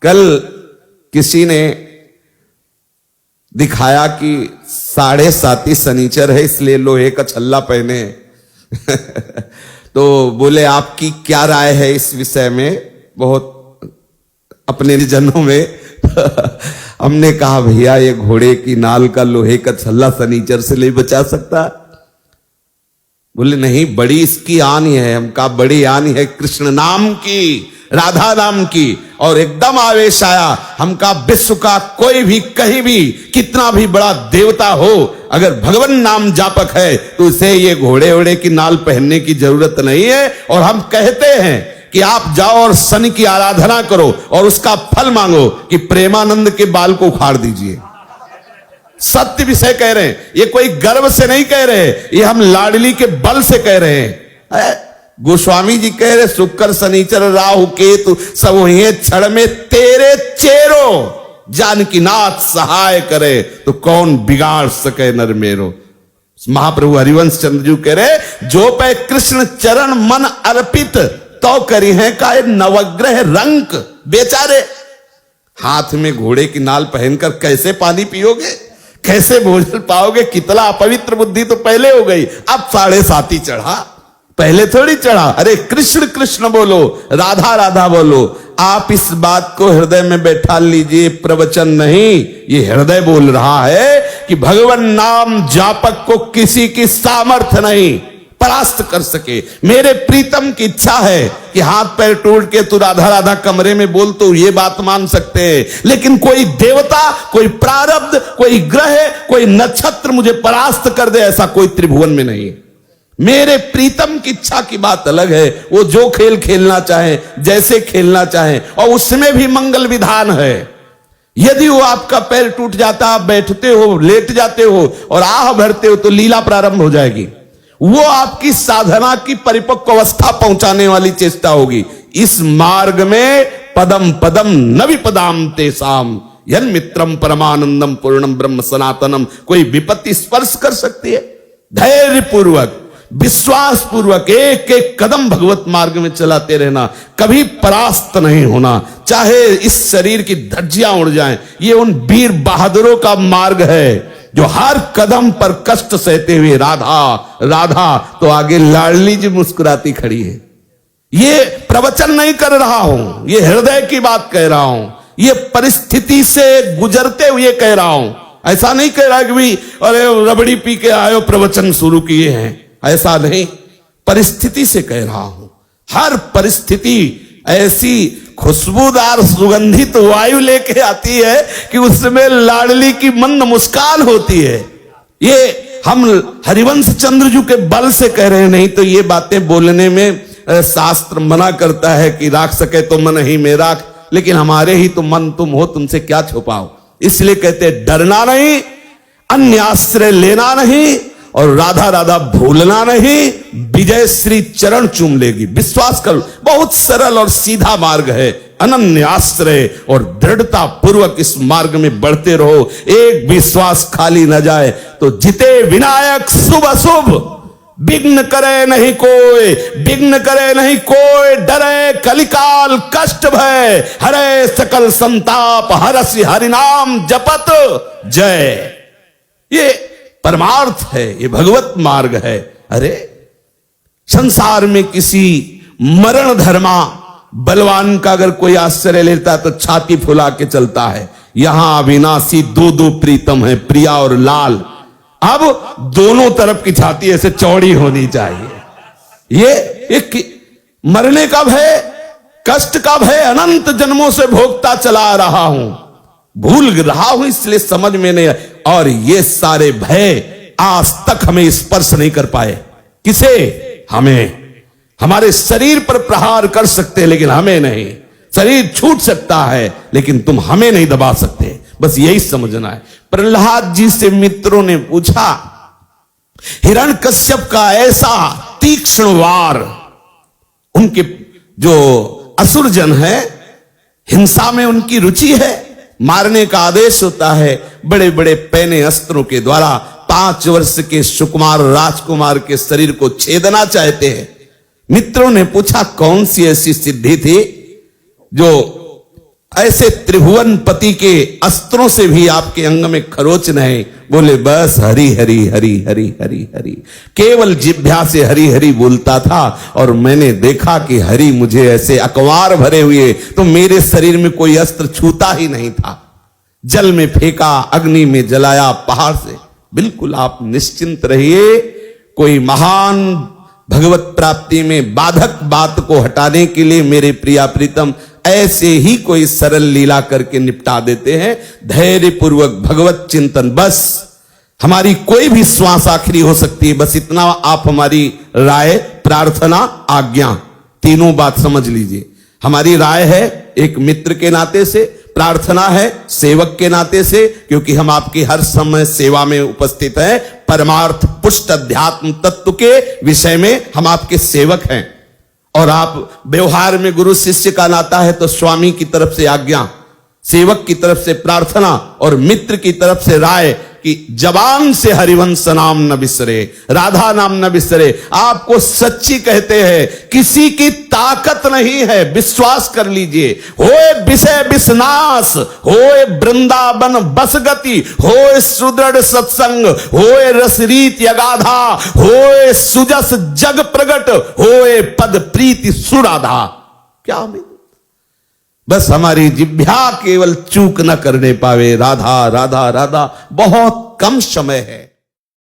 कल किसी ने दिखाया कि 7.5 शनिचर है इसलिए लोहे का छल्ला पहने तो बोले आपकी क्या राय है इस विषय में, बहुत अपने जनों में हमने कहा भैया ये घोड़े की नाल का लोहे का छल्ला शनिचर से नहीं बचा सकता। बोले नहीं, बड़ी इसकी आनी है। हम कहा बड़ी आनी है कृष्ण नाम की, राधा नाम की। और एकदम आवेश आया। हम कहा विश्व का कोई भी कहीं भी कितना भी बड़ा देवता हो, अगर भगवान नाम जापक है तो उसे ये घोड़े वोड़े की नाल पहनने की जरूरत नहीं है। और हम कहते हैं कि आप जाओ और शनि की आराधना करो और उसका फल मांगो कि प्रेमानंद के बाल को उखाड़ दीजिए। सत्य विषय कह रहे हैं, ये कोई गर्व से नहीं कह रहे, ये हम लाडली के बल से कह रहे हैं। गोस्वामी जी कह रहे शुक्र शनिचर राहु केतु सब वही क्षण में तेरे चेरो, जानकी नाथ सहाय करे तो कौन बिगाड़ सके नर मेरो। महाप्रभु हरिवंश चंद्र जी कह रहे जो पे कृष्ण चरण मन अर्पित तो करी है का नवग्रह रंक। बेचारे हाथ में घोड़े की नाल पहनकर कैसे पानी पियोगे, कैसे भोजन पाओगे, कितना अपवित्र बुद्धि तो पहले हो गई। अब 7.5 चढ़ा, पहले थोड़ी चढ़ा। अरे कृष्ण कृष्ण बोलो, राधा राधा बोलो। आप इस बात को हृदय में बैठा लीजिए, प्रवचन नहीं, ये हृदय बोल रहा है कि भगवान नाम जापक को किसी की सामर्थ्य नहीं परास्त कर सके। मेरे प्रीतम की इच्छा है कि हाथ पैर टूट के तू राधा राधा कमरे में बोल तो ये बात मान सकते हैं, लेकिन कोई देवता, कोई प्रारब्ध, कोई ग्रह, कोई नक्षत्र मुझे परास्त कर दे ऐसा कोई त्रिभुवन में नहीं। मेरे प्रीतम की इच्छा की बात अलग है, वो जो खेल खेलना चाहे, जैसे खेलना चाहे, और उसमें भी मंगल विधान है। यदि वो आपका पैर टूट जाता, आप बैठते हो, लेट जाते हो और आह भरते हो तो लीला प्रारंभ हो जाएगी। वो आपकी साधना की परिपक्व अवस्था पहुंचाने वाली चेष्टा होगी। इस मार्ग में पदम पदम न विपदाम तेसाम यन मित्रम परमानंदम पूर्णम ब्रह्म सनातनम। कोई विपत्ति स्पर्श कर सकती है? धैर्य पूर्वक, विश्वास पूर्वक एक एक कदम भगवत मार्ग में चलाते रहना, कभी परास्त नहीं होना। चाहे इस शरीर की धज्जियां उड़ जाएं, ये उन वीर बहादुरों का मार्ग है जो हर कदम पर कष्ट सहते हुए राधा राधा, तो आगे लाडली जी मुस्कुराती खड़ी है। ये प्रवचन नहीं कर रहा हूं, ये हृदय की बात कह रहा हूं, ये परिस्थिति से गुजरते हुए कह रहा हूं। ऐसा नहीं कह रहा कि भाई अरे रबड़ी पी के आयो प्रवचन शुरू किए हैं, ऐसा नहीं, परिस्थिति से कह रहा हूं। हर परिस्थिति ऐसी खुशबूदार सुगंधित वायु लेके आती है कि उसमें लाडली की मंद मुस्कान होती है। ये हम हरिवंश चंद्र जी के बल से कह रहे हैं, नहीं तो ये बातें बोलने में शास्त्र मना करता है कि राख सके तो मन ही में राख, लेकिन हमारे ही तो मन तुम हो, तुमसे क्या छुपाओ। इसलिए कहते डरना नहीं, अन्य आश्रय लेना नहीं और राधा राधा भूलना नहीं। विजय श्री चरण चूम लेगी, विश्वास करो। बहुत सरल और सीधा मार्ग है, अनन्य आश्रय और दृढ़ता पूर्वक इस मार्ग में बढ़ते रहो। एक विश्वास खाली न जाए तो जिते विनायक शुभ अशुभ, विघ्न करे नहीं कोई, विघ्न करे नहीं कोई, डरे कलिकाल कष्ट भय, हरे सकल संताप, हरसि हरिनाम जपत जय। ये परमार्थ है, ये भगवत मार्ग है। अरे संसार में किसी मरण धर्मा बलवान का अगर कोई आश्रय लेता तो छाती फुला के चलता है। यहां अविनाशी दो प्रीतम है, प्रिया और लाल। अब दोनों तरफ की छाती ऐसे चौड़ी होनी चाहिए। ये एक मरने का भय, कष्ट का भय अनंत जन्मों से भोगता चला रहा हूं, भूल रहा हूं, इसलिए समझ में नहीं। और ये सारे भय आज तक हमें स्पर्श नहीं कर पाए। किसे? हमें। हमारे शरीर पर प्रहार कर सकते हैं लेकिन हमें नहीं। शरीर छूट सकता है लेकिन तुम हमें नहीं दबा सकते। बस यही समझना है। प्रहलाद जी से मित्रों ने पूछा, हिरण्यकश्यप का ऐसा तीक्ष्ण वार, उनके जो असुर जन है, हिंसा में उनकी रुचि है, मारने का आदेश होता है। बड़े बड़े पैने अस्त्रों के द्वारा 5 वर्ष के सुकुमार राजकुमार के शरीर को छेदना चाहते हैं। मित्रों ने पूछा कौन सी ऐसी सिद्धि थी जो ऐसे त्रिभुवन पति के अस्त्रों से भी आपके अंग में खरोच नहीं। बोले बस हरि हरि हरि हरि हरि हरि, केवल जिह्वा से हरि हरि बोलता था और मैंने देखा कि हरि मुझे ऐसे अकवार भरे हुए, तो मेरे शरीर में कोई अस्त्र छूता ही नहीं था। जल में फेंका, अग्नि में जलाया, पहाड़ से। बिल्कुल आप निश्चिंत रहिए, कोई महान भगवत प्राप्ति में बाधक बात को हटाने के लिए मेरे प्रिया प्रीतम ऐसे ही कोई सरल लीला करके निपटा देते हैं। धैर्य पूर्वक भगवत चिंतन, बस हमारी कोई भी श्वास आखिरी हो सकती है, बस इतना आप हमारी राय, प्रार्थना, आज्ञा, तीनों बात समझ लीजिए। हमारी राय है एक मित्र के नाते से, प्रार्थना है सेवक के नाते से, क्योंकि हम आपकी हर समय सेवा में उपस्थित हैं। परमार्थ पुष्ट अध्यात्म तत्व के विषय में हम आपके सेवक हैं। और आप व्यवहार में गुरु शिष्य का नाता है तो स्वामी की तरफ से आज्ञा, सेवक की तरफ से प्रार्थना और मित्र की तरफ से राय कि जबान से हरिवंश नाम न बिसरे, राधा नाम न बिसरे। आपको सच्ची कहते हैं, किसी की ताकत नहीं है, विश्वास कर लीजिए। होए विषय विषनाश, होए वृंदावन बस गति, होए सुदृढ़ सत्संग, होए रसरीत यगाधा, होए सुजस जग प्रगट, होए पद प्रीति सुराधा। क्या में बस हमारी जिह्वा केवल चूक न करने पावे। राधा राधा राधा, बहुत कम समय है।